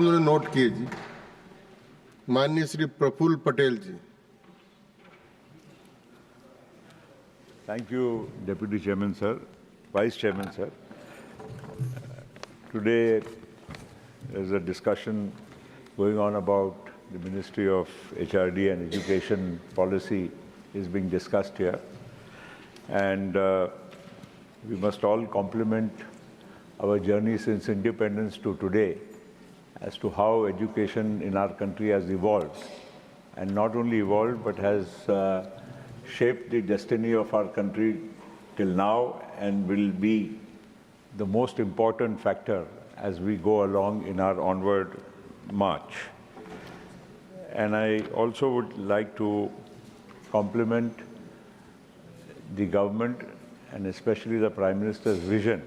उन्होंने नोट किए जी। माननीय श्री प्रफुल्ल पटेल जी। Thank you, Deputy Chairman, sir. Vice Chairman, sir. Today, there's a discussion going on about the Ministry of HRD and Education policy is being discussed here. And we must all compliment our journey since independence to today as to how education in our country has evolved. And not only evolved, but has shaped the destiny of our country till now and will be the most important factor as we go along in our onward march. And I also would like to compliment the government and especially the Prime Minister's vision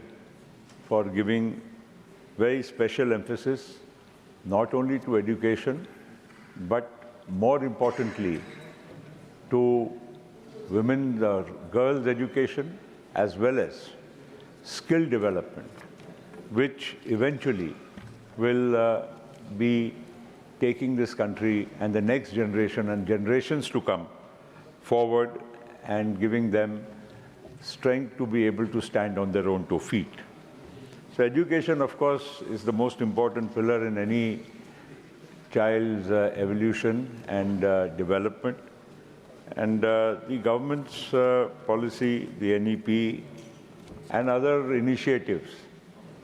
for giving very special emphasis not only to education, but more importantly to women, girls' education, as well as skill development, which eventually will be taking this country and the next generation and generations to come forward and giving them strength to be able to stand on their own 2 feet. So education, of course, is the most important pillar in any child's evolution and development. And the government's policy, the NEP, and other initiatives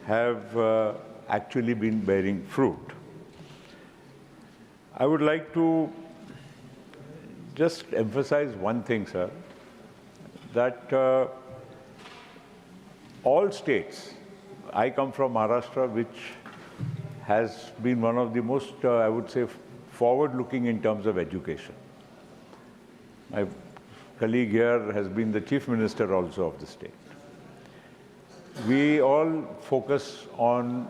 have actually been bearing fruit. I would like to just emphasize one thing, sir, that all states, I come from Maharashtra, which has been one of the most, I would say, forward-looking in terms of education. My colleague here has been the Chief Minister also of the state. We all focus on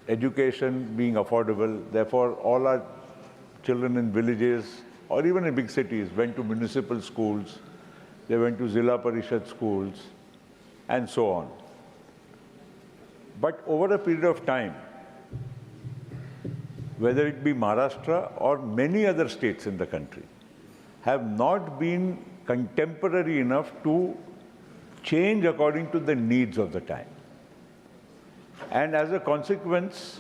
education being affordable. Therefore, all our children in villages or even in big cities went to municipal schools, they went to Zilla Parishad schools, and so on. But over a period of time, whether it be Maharashtra or many other states in the country, have not been contemporary enough to change according to the needs of the time. And as a consequence,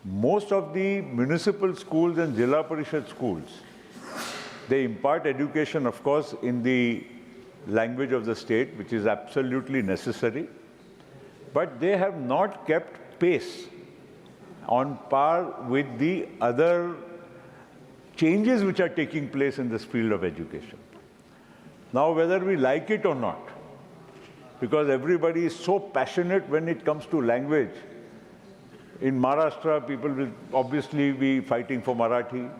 most of the municipal schools and Zilla Parishad schools, they impart education, of course, in the language of the state, which is absolutely necessary, but they have not kept pace on par with the other changes which are taking place in this field of education. Now, whether we like it or not, because everybody is so passionate when it comes to language, in Maharashtra, people will obviously be fighting for Marathi.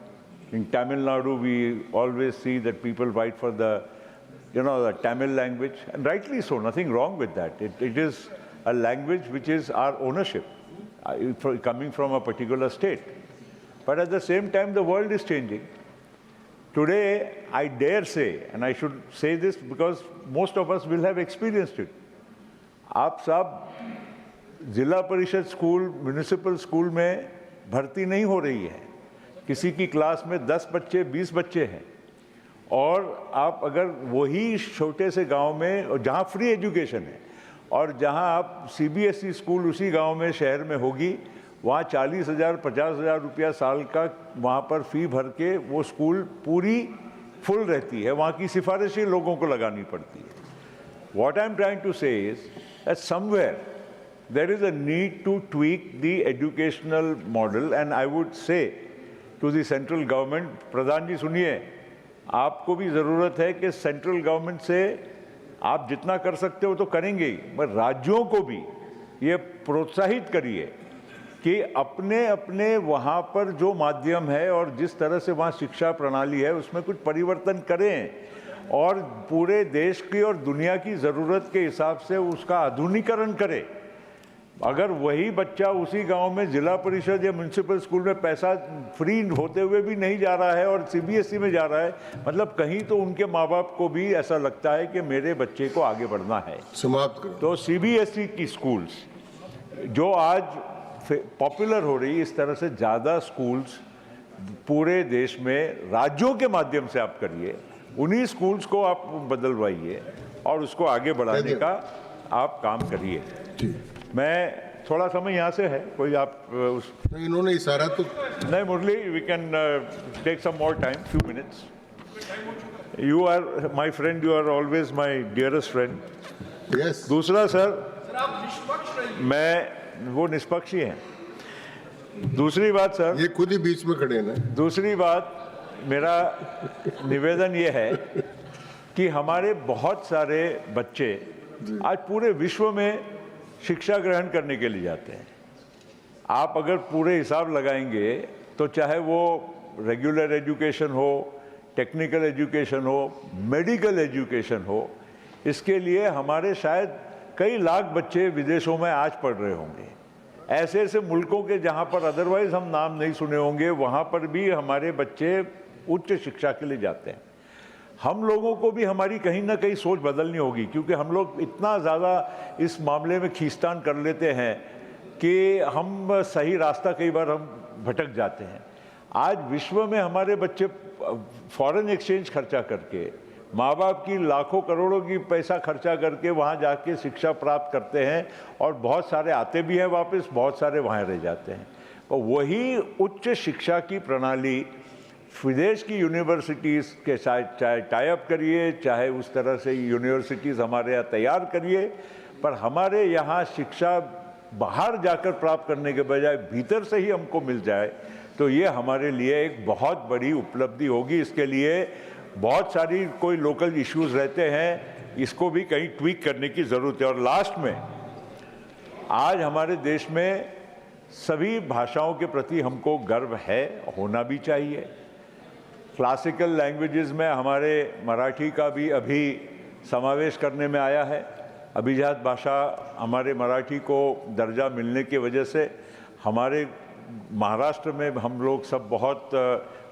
In Tamil Nadu, we always see that people fight for the Tamil language, and rightly so, nothing wrong with that. It is a language which is our ownership, coming from a particular state. But at the same time, the world is changing. Today, I dare say, and I should say this because most of us will have experienced it. आप सब जिला परिषद school, municipal school में भर्ती नहीं हो रही है. किसी की क्लास में 10 बच्चे, 20 बच्चे हैं. और आप अगर वही छोटे से गांव में, और जहां फ्री एजुकेशन है, और जहां आप CBSE स्कूल उसी गांव में, शहर में होगी, वहाँ 40,000, 50,000 रुपया साल का वहाँ पर फ़ी भर के वो स्कूल पूरी फुल रहती है. वहाँ की सिफारिशें लोगों को लगानी पड़ती है. What I am trying to say is that somewhere there is a need to tweak the educational model, and I would say to the central government, प्रधान जी सुनिए, आपको भी ज़रूरत है कि सेंट्रल गवर्नमेंट से आप जितना कर सकते हो तो करेंगे ही, पर राज्यों को भी ये प्रोत्साहित करिए कि अपने अपने वहाँ पर जो माध्यम है और जिस तरह से वहाँ शिक्षा प्रणाली है उसमें कुछ परिवर्तन करें और पूरे देश की और दुनिया की ज़रूरत के हिसाब से उसका आधुनिकीकरण करें. अगर वही बच्चा उसी गांव में जिला परिषद या म्युनिसिपल स्कूल में पैसा फ्री होते हुए भी नहीं जा रहा है और CBSE में जा रहा है, मतलब कहीं तो उनके माँ बाप को भी ऐसा लगता है कि मेरे बच्चे को आगे बढ़ना है. समाप्त करो. तो CBSE की स्कूल्स जो आज पॉपुलर हो रही है। इस तरह से ज़्यादा स्कूल्स पूरे देश में राज्यों के माध्यम से आप करिए, उन्हीं स्कूल्स को आप बदलवाइए और उसको आगे बढ़ाने का आप काम करिए। मैं थोड़ा समय यहाँ से है, कोई आप उस नहीं, इन्होंने इशारा तो नहीं Murali, we can take some more time, few minutes. You are my friend, you are always my dearest friend. Yes, दूसरा सर, मैं वो निष्पक्ष ही हैं। दूसरी बात सर, ये खुद ही बीच में खड़े हैं ना। दूसरी बात मेरा निवेदन ये है कि हमारे बहुत सारे बच्चे आज पूरे विश्व में शिक्षा ग्रहण करने के लिए जाते हैं। आप अगर पूरे हिसाब लगाएंगे तो चाहे वो रेगुलर एजुकेशन हो, टेक्निकल एजुकेशन हो, मेडिकल एजुकेशन हो, इसके लिए हमारे शायद कई लाख बच्चे विदेशों में आज पढ़ रहे होंगे। ऐसे ऐसे मुल्कों के जहाँ पर अदरवाइज हम नाम नहीं सुने होंगे, वहाँ पर भी हमारे बच्चे उच्च शिक्षा के लिए जाते हैं। हम लोगों को भी हमारी कहीं ना कहीं सोच बदलनी होगी, क्योंकि हम लोग इतना ज़्यादा इस मामले में खींचतान कर लेते हैं कि हम सही रास्ता कई बार हम भटक जाते हैं। आज विश्व में हमारे बच्चे फॉरेन एक्सचेंज खर्चा करके, माँ बाप की लाखों करोड़ों की पैसा खर्चा करके वहाँ जाके शिक्षा प्राप्त करते हैं, और बहुत सारे आते भी हैं वापस, बहुत सारे वहाँ रह जाते हैं। और वही उच्च शिक्षा की प्रणाली विदेश की यूनिवर्सिटीज़ के साथ चाहे टाई अप करिए, चाहे उस तरह से यूनिवर्सिटीज़ हमारे यहाँ तैयार करिए, पर हमारे यहाँ शिक्षा बाहर जाकर प्राप्त करने के बजाय भीतर से ही हमको मिल जाए तो ये हमारे लिए एक बहुत बड़ी उपलब्धि होगी। इसके लिए बहुत सारी कोई लोकल इश्यूज रहते हैं, इसको भी कहीं ट्वीक करने की ज़रूरत है। और लास्ट में, आज हमारे देश में सभी भाषाओं के प्रति हमको गर्व है, होना भी चाहिए। क्लासिकल लैंग्वेजेस में हमारे मराठी का भी अभी समावेश करने में आया है। अभिजात भाषा हमारे मराठी को दर्जा मिलने की वजह से हमारे महाराष्ट्र में हम लोग सब बहुत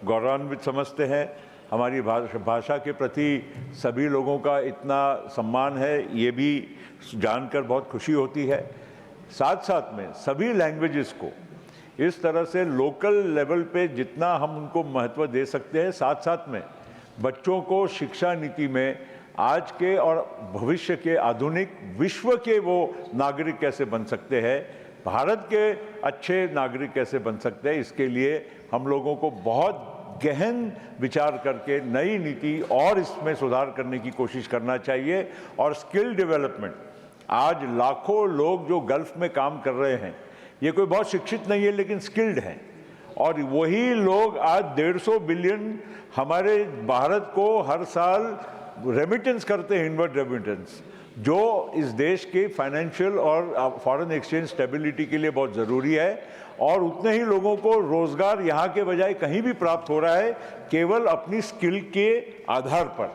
गौरवान्वित समझते हैं। हमारी भाषा के प्रति सभी लोगों का इतना सम्मान है, ये भी जानकर बहुत खुशी होती है। साथ साथ में सभी लैंग्वेजेस को इस तरह से लोकल लेवल पे जितना हम उनको महत्व दे सकते हैं, साथ साथ में बच्चों को शिक्षा नीति में आज के और भविष्य के आधुनिक विश्व के वो नागरिक कैसे बन सकते हैं, भारत के अच्छे नागरिक कैसे बन सकते हैं, इसके लिए हम लोगों को बहुत गहन विचार करके नई नीति और इसमें सुधार करने की कोशिश करना चाहिए। और स्किल डेवलपमेंट, आज लाखों लोग जो गल्फ में काम कर रहे हैं, ये कोई बहुत शिक्षित नहीं है लेकिन स्किल्ड हैं, और वही लोग आज 150 बिलियन हमारे भारत को हर साल रेमिटेंस करते हैं, इनवर्ड रेमिटेंस, जो इस देश के फाइनेंशियल और फॉरेन एक्सचेंज स्टेबिलिटी के लिए बहुत ज़रूरी है। और उतने ही लोगों को रोज़गार यहाँ के बजाय कहीं भी प्राप्त हो रहा है, केवल अपनी स्किल के आधार पर।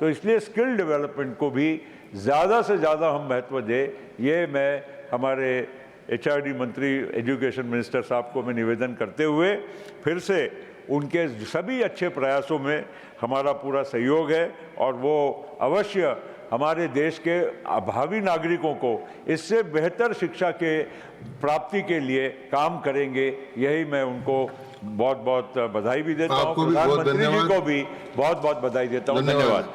तो इसलिए स्किल डेवलपमेंट को भी ज़्यादा से ज़्यादा हम महत्व दें, ये मैं हमारे HRD मंत्री, एजुकेशन मिनिस्टर साहब को मैं निवेदन करते हुए फिर से उनके सभी अच्छे प्रयासों में हमारा पूरा सहयोग है, और वो अवश्य हमारे देश के भावी नागरिकों को इससे बेहतर शिक्षा के प्राप्ति के लिए काम करेंगे। यही मैं उनको बहुत बहुत बधाई भी देता हूँ। प्रधानमंत्री जी को भी बहुत बहुत बधाई देता हूँ। धन्यवाद।